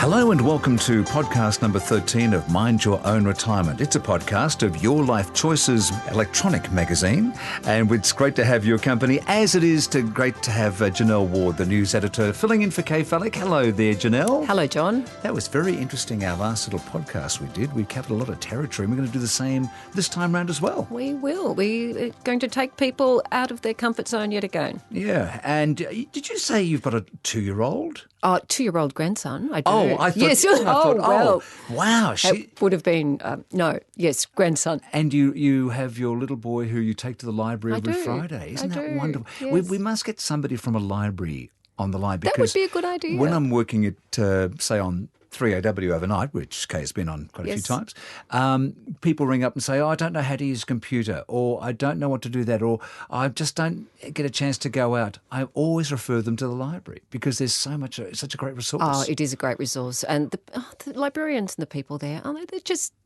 Hello and welcome to podcast number 13 of Mind Your Own Retirement. It's a podcast of Your Life Choices electronic magazine, and it's great to have your company, as it is great to have Janelle Ward, the news editor, filling in for Kay Fallick. Hello there, Janelle. Hello, John. That was very interesting, our last little podcast we did. We covered a lot of territory, and we're going to do the same this time round as well. We will. We're going to take people out of their comfort zone yet again. Yeah, and did you say you've got a 2-year-old? Oh, 2-year-old grandson, I do. Oh, I thought... Yes. Well. Wow. It would have been... yes, grandson. And you have your little boy who you take to the library every Friday. Isn't that wonderful? Yes. We must get somebody from a library on the line. Because that would be a good idea. When I'm working at, say, on 3AW overnight, which Kay has been on quite a few times, people ring up and say, I don't know how to use a computer, or I don't know what to do that, or I just don't get a chance to go out. I always refer them to the library because there's such a great resource. Oh, it is a great resource. And the librarians and the people there,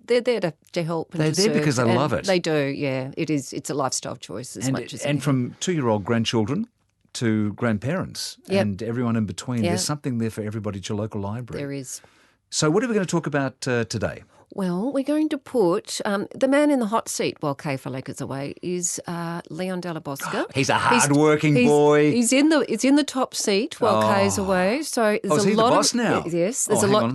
they're there to help and they're to there serve. because they love it. They do, yeah. It's a lifestyle choice as much as anything. And from 2-year-old grandchildren to grandparents and everyone in between, there's something there for everybody at your local library. There is. So what are we going to talk about today? Well, we're going to put the man in the hot seat while Kay Fallick is away is Leon Della Bosca. He's a hard-working boy. He's in the top seat while Kay's away. So there's is he the boss now? Yes, there's a lot.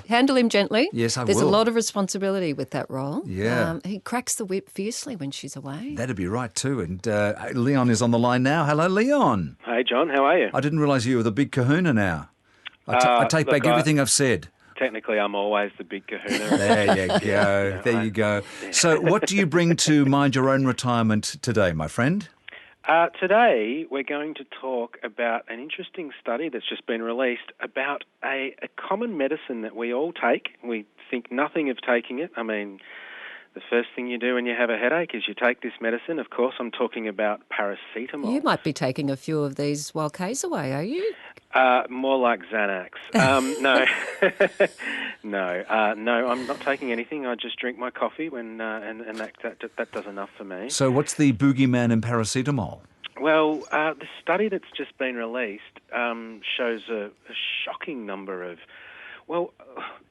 Handle him gently. Yes, I will. There's a lot of responsibility with that role. Yeah. He cracks the whip fiercely when she's away. That'd be right too. And Leon is on the line now. Hello, Leon. Hey, John. How are you? I didn't realise you were the big kahuna now. I take back everything I've said. Technically, I'm always the big kahuna. There you go. There you go. So what do you bring to Mind Your Own Retirement today, my friend? Today, we're going to talk about an interesting study that's just been released about a common medicine that we all take. We think nothing of taking it. I mean, the first thing you do when you have a headache is you take this medicine. Of course, I'm talking about paracetamol. You might be taking a few of these while Kay's away, are you? More like Xanax. No, no, I'm not taking anything. I just drink my coffee and that does enough for me. So what's the boogeyman in paracetamol? Well, the study that's just been released shows a shocking number of,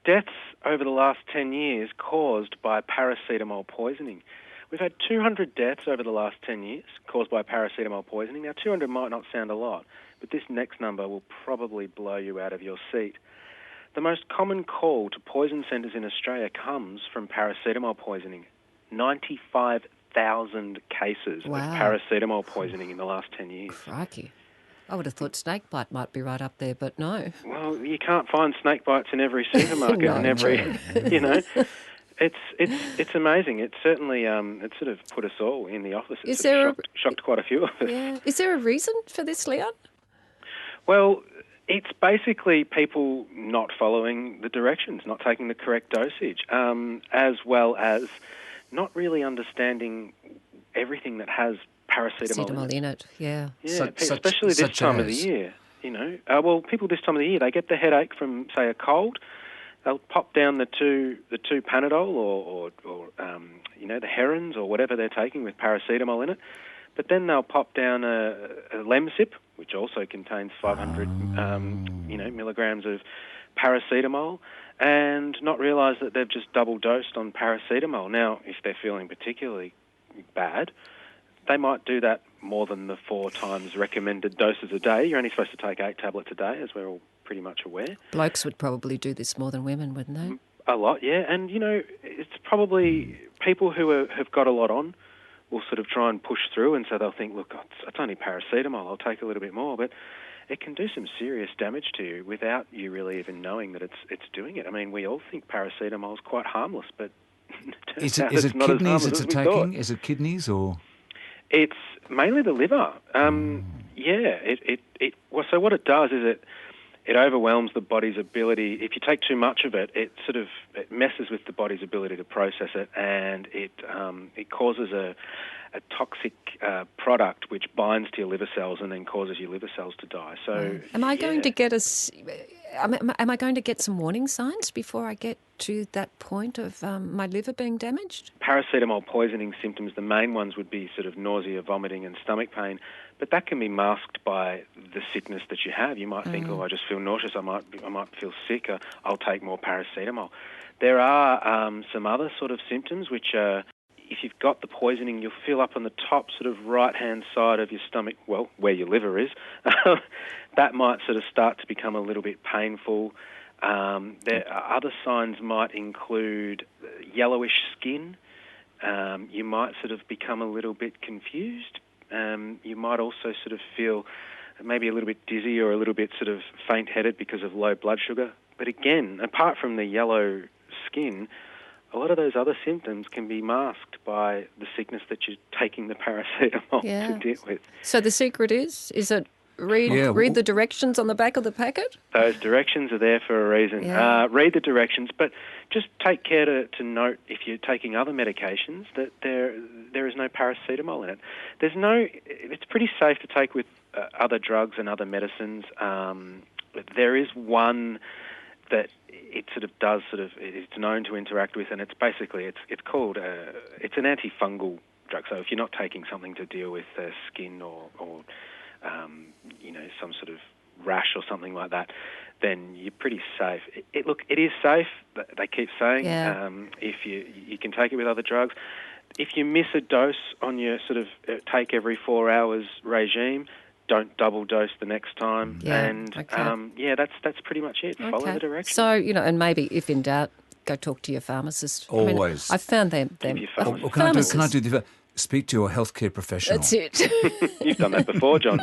deaths over the last 10 years caused by paracetamol poisoning. We've had 200 deaths over the last 10 years caused by paracetamol poisoning. Now, 200 might not sound a lot, but this next number will probably blow you out of your seat. The most common call to poison centres in Australia comes from paracetamol poisoning. 95,000 cases of paracetamol poisoning in the last 10 years. Crikey. I would have thought snakebite might be right up there, but no. Well, you can't find snake bites in every supermarket and every, It's amazing. It certainly it sort of put us all in the office. It shocked quite a few of us. Yeah. Is there a reason for this, Leon? Well, it's basically people not following the directions, not taking the correct dosage, as well as not really understanding everything that has paracetamol in it. Yeah. Especially this time of the year. People this time of the year, they get the headache from, say, a cold. They'll pop down the two Panadol or the Herons or whatever they're taking with paracetamol in it. But then they'll pop down a Lemsip, which also contains 500 milligrams of paracetamol, and not realise that they've just double dosed on paracetamol. Now, if they're feeling particularly bad, they might do that more than the 4 times recommended doses a day. You're only supposed to take 8 tablets a day, as we're all pretty much aware. Blokes would probably do this more than women, wouldn't they? A lot, yeah. And, it's probably people who have got a lot on will sort of try and push through, and so they'll think, look, it's only paracetamol, I'll take a little bit more. But it can do some serious damage to you without you really even knowing that it's doing it. I mean, we all think paracetamol is quite harmless, but is it kidneys it's attacking? Is it kidneys or...? It's mainly the liver. So what it does is it overwhelms the body's ability. If you take too much of it, it messes with the body's ability to process it, and it causes toxic product which binds to your liver cells and then causes your liver cells to die. So, am I going to get am I going to get some warning signs before I get to that point of my liver being damaged? Paracetamol poisoning symptoms, the main ones would be sort of nausea, vomiting and stomach pain, but that can be masked by the sickness that you have. You might think, I just feel nauseous, I might feel sick, I'll take more paracetamol. There are some other sort of symptoms which are, if you've got the poisoning, you'll feel up on the top sort of right-hand side of your stomach, well, where your liver is. That might sort of start to become a little bit painful. Other signs might include yellowish skin. You might sort of become a little bit confused. You might also sort of feel maybe a little bit dizzy or a little bit sort of faint-headed because of low blood sugar. But again, apart from the yellow skin, a lot of those other symptoms can be masked by the sickness that you're taking the paracetamol to deal with. So the secret is it read the directions on the back of the packet? Those directions are there for a reason. Yeah. Read the directions, but just take care to note if you're taking other medications that there is no paracetamol in it. It's pretty safe to take with other drugs and other medicines. There is one that it it's known to interact with, and it's basically it's called it's an antifungal drug. So if you're not taking something to deal with skin or some sort of rash or something like that, then you're pretty safe. It is safe. They keep saying if you can take it with other drugs. If you miss a dose on your sort of take every 4 hours regime, don't double dose the next time. That's pretty much it. Follow the directions. So, and maybe if in doubt, go talk to your pharmacist. Always. I found them. Can I do the speak to your healthcare professional? That's it. You've done that before, John.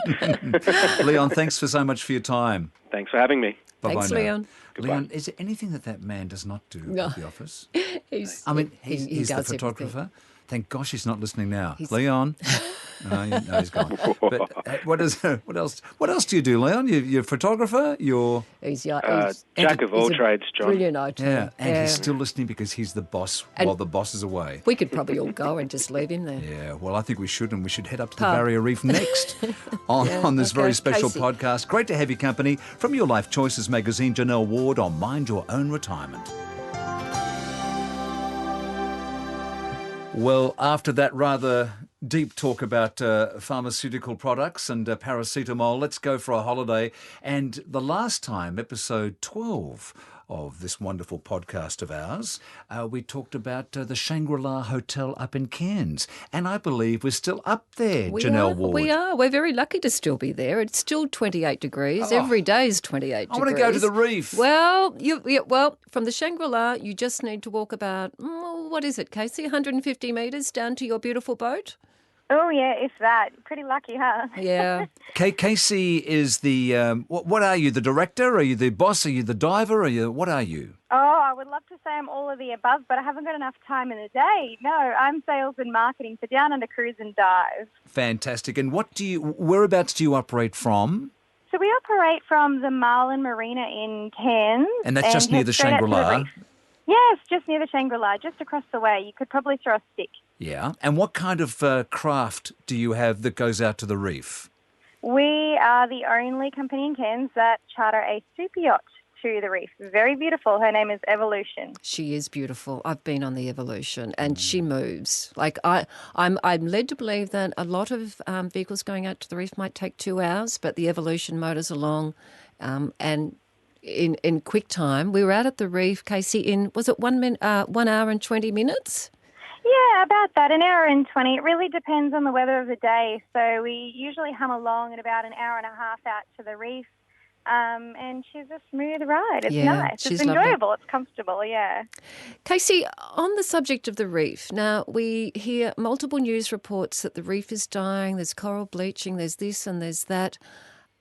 Leon, thanks for so much for your time. Thanks for having me. Bye-bye. Thanks, now. Leon. Goodbye. Leon, is there anything that man does not do at the office? He's he's the does photographer. everything. Thank gosh he's not listening now. Leon. No, he's gone. But what else do you do, Leon? You're a photographer? He's jack of all trades, John. Brilliant idea. Yeah, and he's still listening because he's the boss while the boss is away. We could probably all go and just leave him there. Yeah, well, I think we should, and we should head up to the Barrier Reef next on this very special Casey. podcast. Great to have your company. From your Life Choices magazine, Janelle Ward on Mind Your Own Retirement. Well, after that rather deep talk about pharmaceutical products and paracetamol, let's go for a holiday. And the last time, episode 12 of this wonderful podcast of ours, we talked about the Shangri-La Hotel up in Cairns. And I believe we're still up there, Janelle Ward. We are. We're very lucky to still be there. It's still 28 degrees. Every day is 28 degrees. I want to go to the reef. Well, from the Shangri-La, you just need to walk about, what is it, Casey, 150 metres down to your beautiful boat? Oh, yeah, if that. Pretty lucky, huh? Yeah. Casey is the, what are you, the director? Are you the boss? Are you the diver? What are you? Oh, I would love to say I'm all of the above, but I haven't got enough time in the day. No, I'm sales and marketing for Down Under Cruise and Dive. Fantastic. And whereabouts do you operate from? So we operate from the Marlin Marina in Cairns. And that's just near the Shangri-La? Yes, just near the Shangri-La, just across the way. You could probably throw a stick. Yeah. And what kind of craft do you have that goes out to the reef? We are the only company in Cairns that charter a super yacht to the reef. Very beautiful. Her name is Evolution. She is beautiful. I've been on the Evolution and she moves. Like I'm led to believe that a lot of vehicles going out to the reef might take 2 hours, but the Evolution motors along and in quick time. We were out at the reef, Casey, in, was it 1 hour and 20 minutes? Yeah, about that, 1 hour and 20. It really depends on the weather of the day. So we usually hum along at about 1.5 hours out to the reef. And she's a smooth ride. It's nice. It's enjoyable. Lovely. It's comfortable, yeah. Casey, on the subject of the reef, now we hear multiple news reports that the reef is dying, there's coral bleaching, there's this and there's that.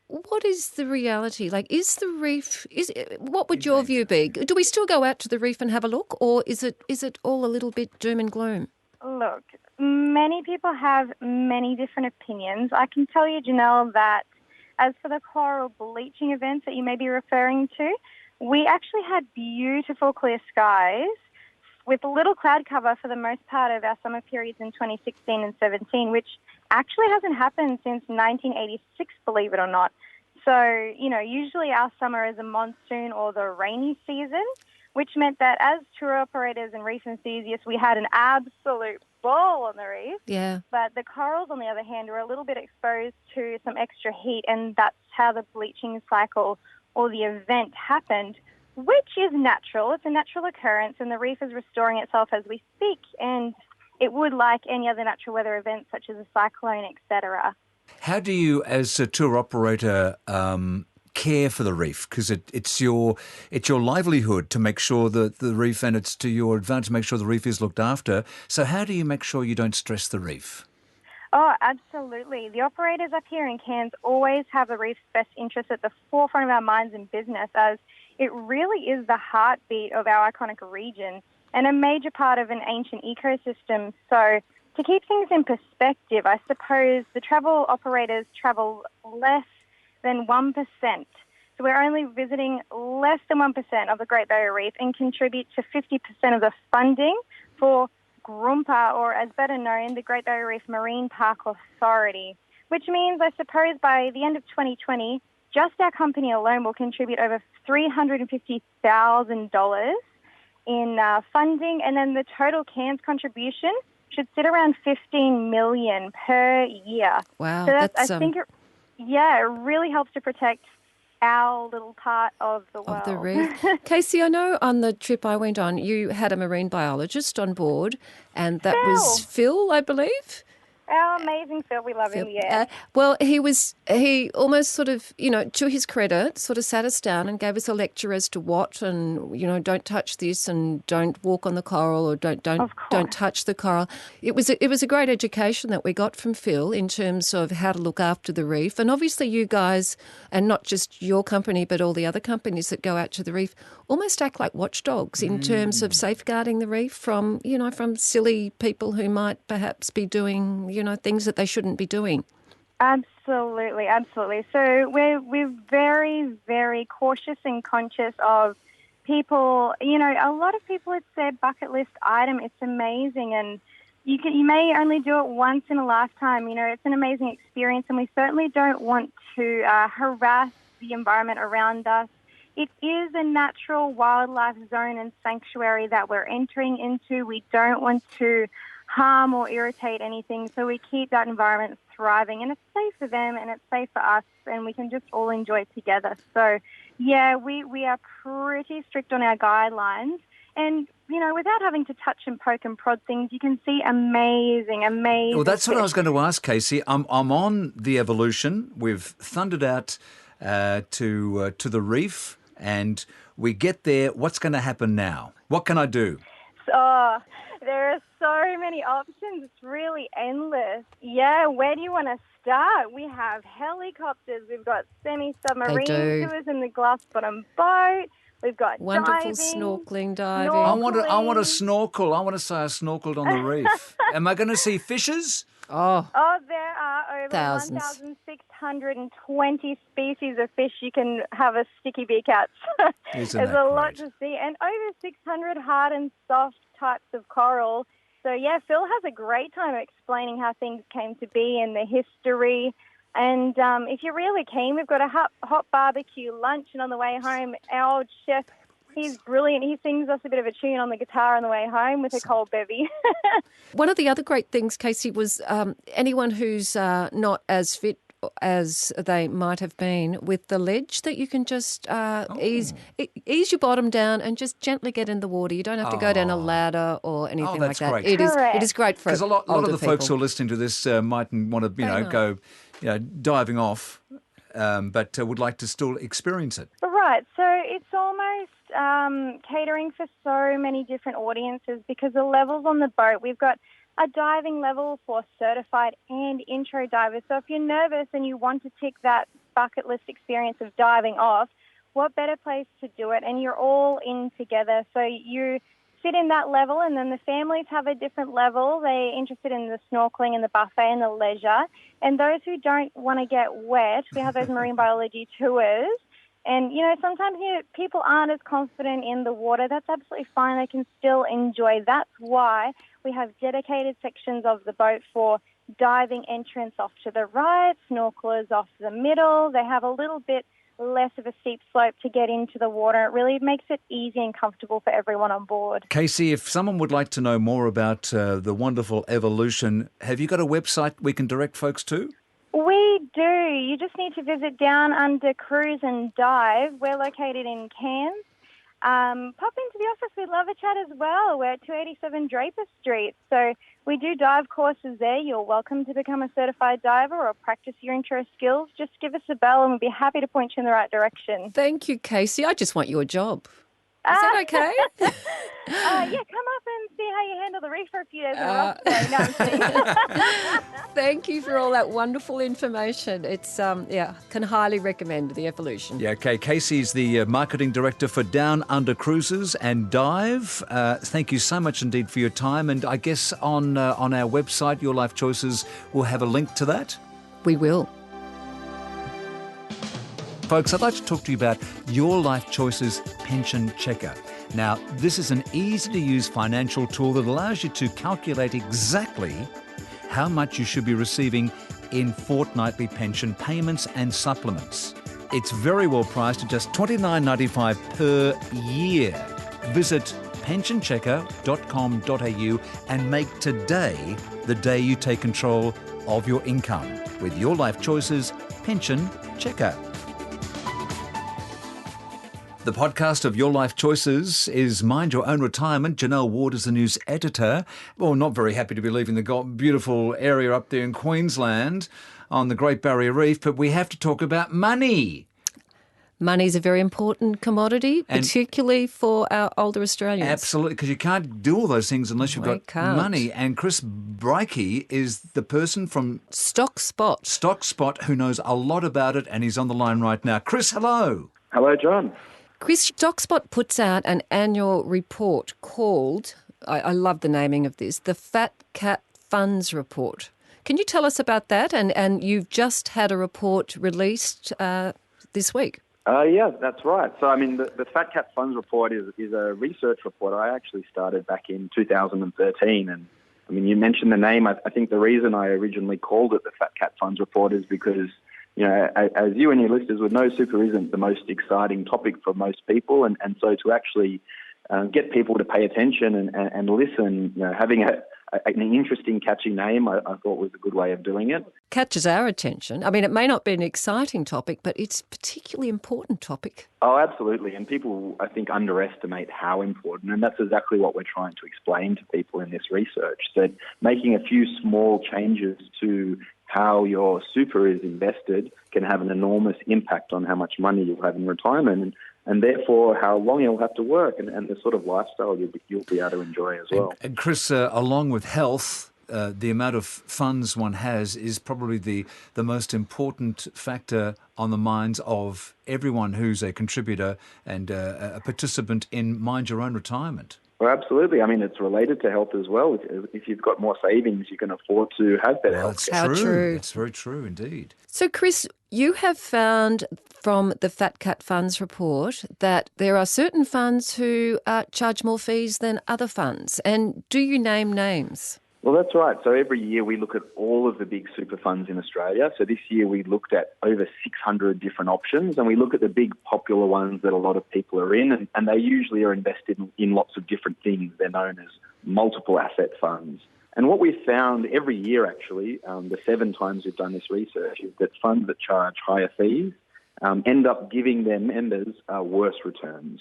What is the reality? Like, is the reef, what would your view be? Do we still go out to the reef and have a look, or is it all a little bit doom and gloom? Look, many people have many different opinions. I can tell you, Janelle, that as for the coral bleaching events that you may be referring to, we actually had beautiful clear skies with little cloud cover for the most part of our summer periods in 2016 and 17, which actually hasn't happened since 1986, believe it or not. So, usually our summer is a monsoon or the rainy season, which meant that as tour operators and reef enthusiasts, we had an absolute ball on the reef. Yeah. But the corals, on the other hand, were a little bit exposed to some extra heat, and that's how the bleaching cycle or the event happened, which is natural. It's a natural occurrence, and the reef is restoring itself as we speak, and it would like any other natural weather event, such as a cyclone, etc. How do you, as a tour operator, care for the reef? Because it's your livelihood to make sure that the reef, and it's to your advantage to make sure the reef is looked after. So how do you make sure you don't stress the reef? Oh, absolutely. The operators up here in Cairns always have the reef's best interest at the forefront of our minds and business, as it really is the heartbeat of our iconic region and a major part of an ancient ecosystem. So to keep things in perspective, I suppose the travel operators travel less than 1%. So we're only visiting less than 1% of the Great Barrier Reef and contribute to 50% of the funding for GRUMPA, or as better known, the Great Barrier Reef Marine Park Authority, which means, I suppose, by the end of 2020, just our company alone will contribute over $350,000 in funding, and then the total Cairns contribution should sit around $15 million per year. Wow, so it really helps to protect our little part of the world. Of the reef. Casey, I know on the trip I went on, you had a marine biologist on board, and that was Phil, I believe. Our amazing Phil, we love him, yeah. Well, he almost sort of, to his credit, sort of sat us down and gave us a lecture as to what, and, don't touch this and don't walk on the coral, or don't touch the coral. It was a great education that we got from Phil in terms of how to look after the reef. And obviously you guys, and not just your company, but all the other companies that go out to the reef, almost act like watchdogs in terms of safeguarding the reef from, from silly people who might perhaps be doing, things that they shouldn't be doing. Absolutely, absolutely. So we're very, very cautious and conscious of people. A lot of people, it's their bucket list item. It's amazing, and you may only do it once in a lifetime. It's an amazing experience, and we certainly don't want to harass the environment around us. It is a natural wildlife zone and sanctuary that we're entering into. We don't want to harm or irritate anything, so we keep that environment thriving, and it's safe for them and it's safe for us, and we can just all enjoy it together. So yeah, we are pretty strict on our guidelines, and without having to touch and poke and prod things, you can see amazing well, that's what I was going to ask, Casey. I'm on the Evolution. We've thundered out to the reef, and we get there. What's going to happen now? What can I do? There are so many options. It's really endless. Yeah, where do you want to start? We have helicopters. We've got semi-submarine tours in the glass bottom boat. We've got wonderful diving, snorkeling, diving. I want to snorkel. I want to say I snorkeled on the reef. Am I going to see fishes? Oh, there are over 1,620 species of fish you can have a sticky beak at. There's a lot to see. And over 600 hard and soft types of coral. So, yeah, Phil has a great time explaining how things came to be and the history. And if you're really keen, we've got a hot barbecue lunch. And on the way home, our chef, he's brilliant. He sings us a bit of a tune on the guitar on the way home with a cold bevy. One of the other great things, Casey, was anyone who's not as fit as they might have been with the ledge, that you can just ease your bottom down and just gently get in the water. You don't have to go down a ladder or anything like that. Great. It is great for because a lot of the folks people who are listening to this mightn't want to go diving off, but would like to still experience it. Right. So it's almost catering for so many different audiences, because the levels on the boat, we've got a diving level for certified and intro divers. So if you're nervous and you want to tick that bucket list experience of diving off, what better place to do it? And you're all in together. So you sit in that level, and then the families have a different level. They're interested in the snorkeling and the buffet and the leisure. And those who don't want to get wet, we have those marine biology tours. And, sometimes people aren't as confident in the water. That's absolutely fine. They can still enjoy. That's why we have dedicated sections of the boat for diving entrance off to the right, snorkelers off the middle. They have a little bit less of a steep slope to get into the water. It really makes it easy and comfortable for everyone on board. Casey, if someone would like to know more about the wonderful Evolution, have you got a website we can direct folks to? We do. You just need to visit Down Under Cruise and Dive. We're located in Cairns. Pop into the office. We'd love a chat as well. We're at 287 Draper Street. So we do dive courses there. You're welcome to become a certified diver or practice your intro skills. Just give us a bell and we'll be happy to point you in the right direction. Thank you, Casey. I just want your job. Is that okay? Yeah, come up and see how you handle the reef for a few days in a rough day. No, I'm kidding. Thank you for all that wonderful information. It's, can highly recommend the Evolution. Yeah, okay. Casey's the Marketing Director for Down Under Cruises and Dive. Thank you so much indeed for your time. And I guess on our website, Your Life Choices, we'll have a link to that. We will. Folks, I'd like to talk to you about Your Life Choices Pension Checker. Now, this is an easy-to-use financial tool that allows you to calculate exactly how much you should be receiving in fortnightly pension payments and supplements. It's very well priced at just $29.95 per year. Visit pensionchecker.com.au and make today the day you take control of your income with Your Life Choices Pension Checker. The podcast of Your Life Choices is Mind Your Own Retirement. Janelle Ward is the news editor. Well, not very happy to be leaving the beautiful area up there in Queensland on the Great Barrier Reef, but we have to talk about money. Money is a very important commodity, particularly for our older Australians. Absolutely, because you can't do all those things unless you've got money. And Chris Breakey is the person from StockSpot who knows a lot about it, and he's on the line right now. Chris, hello. Hello, John. Chris, StockSpot puts out an annual report called, I love the naming of this, the Fat Cat Funds Report. Can you tell us about that? And you've just had a report released this week. Yeah, that's right. So, the Fat Cat Funds Report is a research report I actually started back in 2013. And, you mentioned the name. I think the reason I originally called it the Fat Cat Funds Report is because, as you and your listeners would know, super isn't the most exciting topic for most people. And so to actually get people to pay attention and listen, having an interesting, catchy name, I thought was a good way of doing it. Catches our attention. It may not be an exciting topic, but it's a particularly important topic. Oh, absolutely. And people, I think, underestimate how important. And that's exactly what we're trying to explain to people in this research, that making a few small changes to how your super is invested can have an enormous impact on how much money you'll have in retirement and therefore how long you'll have to work and the sort of lifestyle you'll be able to enjoy as well. And Chris, along with health, the amount of funds one has is probably the most important factor on the minds of everyone who's a contributor and a participant in Mind Your Own Retirement. Well, absolutely. It's related to health as well. If you've got more savings, you can afford to have better health. That's true. It's very true indeed. So, Chris, you have found from the Fat Cat Funds report that there are certain funds who charge more fees than other funds. And do you name names? Well, that's right. So every year we look at all of the big super funds in Australia. So this year we looked at over 600 different options, and we look at the big popular ones that a lot of people are in, and they usually are invested in lots of different things. They're known as multiple asset funds. And what we've found every year, actually, the 7 times we've done this research, is that funds that charge higher fees end up giving their members worse returns.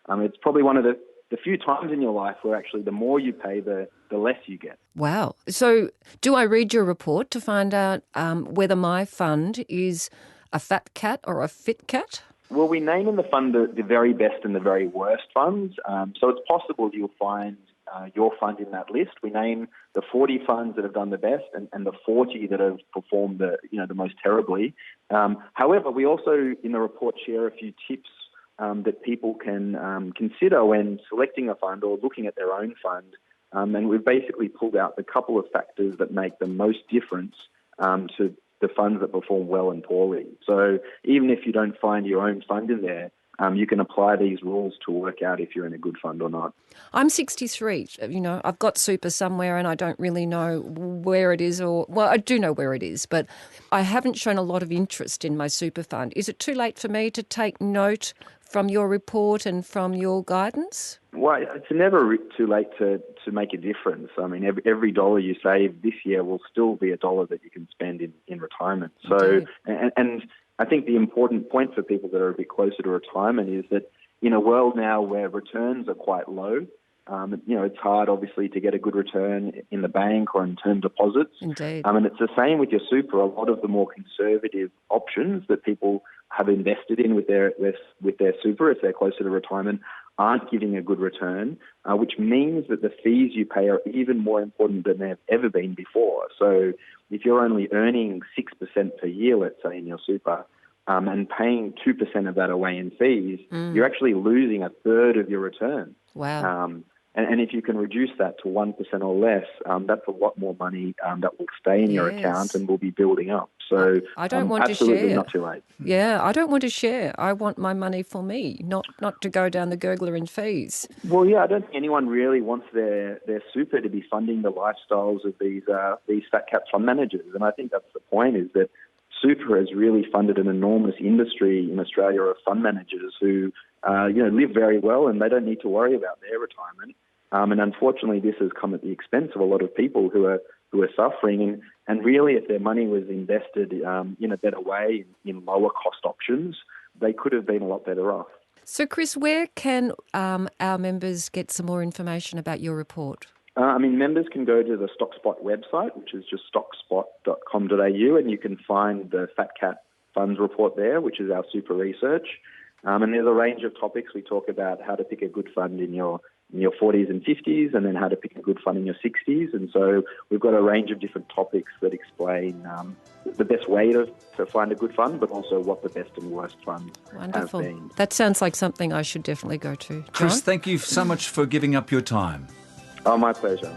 It's probably one of the few times in your life where actually the more you pay, the less you get. Wow. So do I read your report to find out whether my fund is a fat cat or a fit cat? Well, we name in the fund the very best and the very worst funds. So it's possible you'll find your fund in that list. We name the 40 funds that have done the best and the 40 that have performed the most terribly. However, we also in the report share a few tips that people can consider when selecting a fund or looking at their own fund. And we've basically pulled out the couple of factors that make the most difference to the funds that perform well and poorly. So even if you don't find your own fund in there, you can apply these rules to work out if you're in a good fund or not. I'm 63. I've got super somewhere and I don't really know where it is I do know where it is, but I haven't shown a lot of interest in my super fund. Is it too late for me to take note from your report and from your guidance? Well, it's never too late to make a difference. I mean, every dollar you save this year will still be a dollar that you can spend in retirement. So, and I think the important point for people that are a bit closer to retirement is that in a world now where returns are quite low, it's hard, obviously, to get a good return in the bank or in term deposits. Indeed. And it's the same with your super. A lot of the more conservative options that people have invested in with their super, if they're closer to retirement, aren't giving a good return, which means that the fees you pay are even more important than they've ever been before. So if you're only earning 6% per year, let's say, in your super, and paying 2% of that away in fees, you're actually losing a third of your return. Wow. And if you can reduce that to 1% or less, that's a lot more money that will stay in your account and will be building up. So I don't want to share. Absolutely not too late. Yeah, I don't want to share. I want my money for me, not to go down the gurgler in fees. Well, yeah, I don't think anyone really wants their super to be funding the lifestyles of these fat cap fund managers. And I think that's the point, is that super has really funded an enormous industry in Australia of fund managers who live very well and they don't need to worry about their retirement. And unfortunately, this has come at the expense of a lot of people who are suffering. And really, if their money was invested in a better way, in lower cost options, they could have been a lot better off. So, Chris, where can our members get some more information about your report? Members can go to the StockSpot website, which is just stockspot.com.au, and you can find the Fat Cat Funds report there, which is our super research. And there's a range of topics. We talk about how to pick a good fund in your 40s and 50s, and then how to pick a good fund in your 60s. And so we've got a range of different topics that explain the best way to find a good fund, but also what the best and worst funds have been. That sounds like something I should definitely go to. John? Chris, thank you so much for giving up your time. Oh, my pleasure.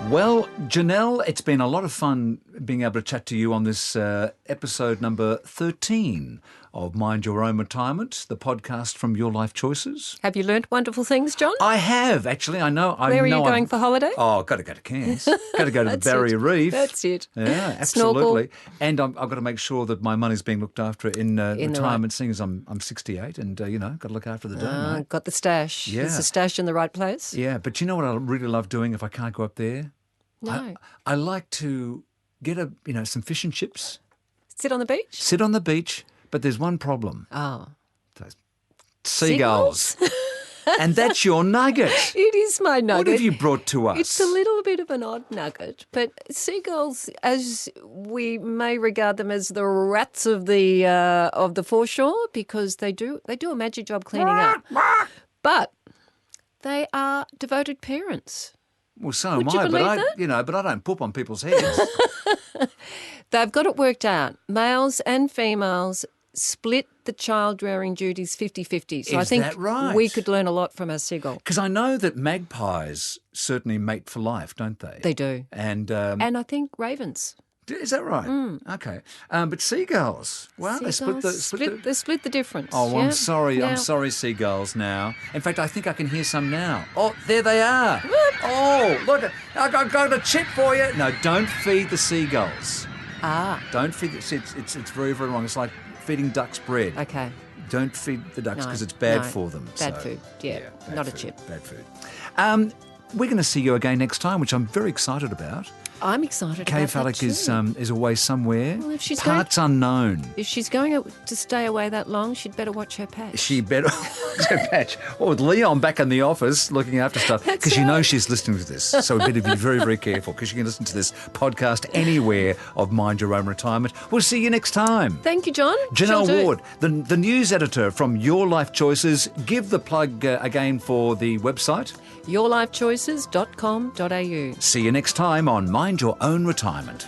Well, Janelle, it's been a lot of fun being able to chat to you on this episode number 13 of Mind Your Own Retirement, the podcast from Your Life Choices. Have you learnt wonderful things, John? I have, actually. I know. Where are you going for holiday? Oh, got to go to Cairns. Got to go to the Barrier Reef. That's it. Yeah, absolutely. Snorkel. And I've got to make sure that my money's being looked after in retirement, seeing as I'm 68 and, got to look after the dough, mate. Got the stash. Yeah. Is the stash in the right place? Yeah, but you know what I really love doing if I can't go up there? No. I like to get some fish and chips. Sit on the beach? Sit on the beach, but there's one problem. Oh. Those seagulls. And that's your nugget. It is my nugget. What have you brought to us? It's a little bit of an odd nugget, but seagulls, as we may regard them as the rats of the foreshore, because they do a magic job cleaning up. But they are devoted parents. Well, so am I, but I don't poop on people's heads. They've got it worked out. Males and females split the child-rearing duties 50-50. So I think that right? We could learn a lot from our seagull. Because I know that magpies certainly mate for life, don't they? They do. And I think ravens. Is that right? Okay. But seagulls, wow, seagulls they split the difference. Oh, yeah. I'm sorry. Now, I'm sorry, seagulls now. In fact, I think I can hear some now. Oh, there they are. Oh, look, I got a chip for you. No, don't feed the seagulls. Don't feed it's very, very wrong. It's like feeding ducks bread. Okay. Don't feed the ducks because it's bad for them. Bad food, yeah not food, a chip. Bad food. We're going to see you again next time, which I'm very excited about. I'm excited Kay about that Fallick is away somewhere. Well, if she's parts unknown. If she's going to stay away that long, she'd better watch her patch. She better watch her patch. Or with Leon back in the office looking after stuff. Because you know she's listening to this. So we better be very, very careful, because you can listen to this podcast anywhere of Mind Your Own Retirement. We'll see you next time. Thank you, John. Janelle Ward, the news editor from Your Life Choices. Give the plug again for the website. yourlifechoices.com.au. See you next time on Mind Your Own Retirement.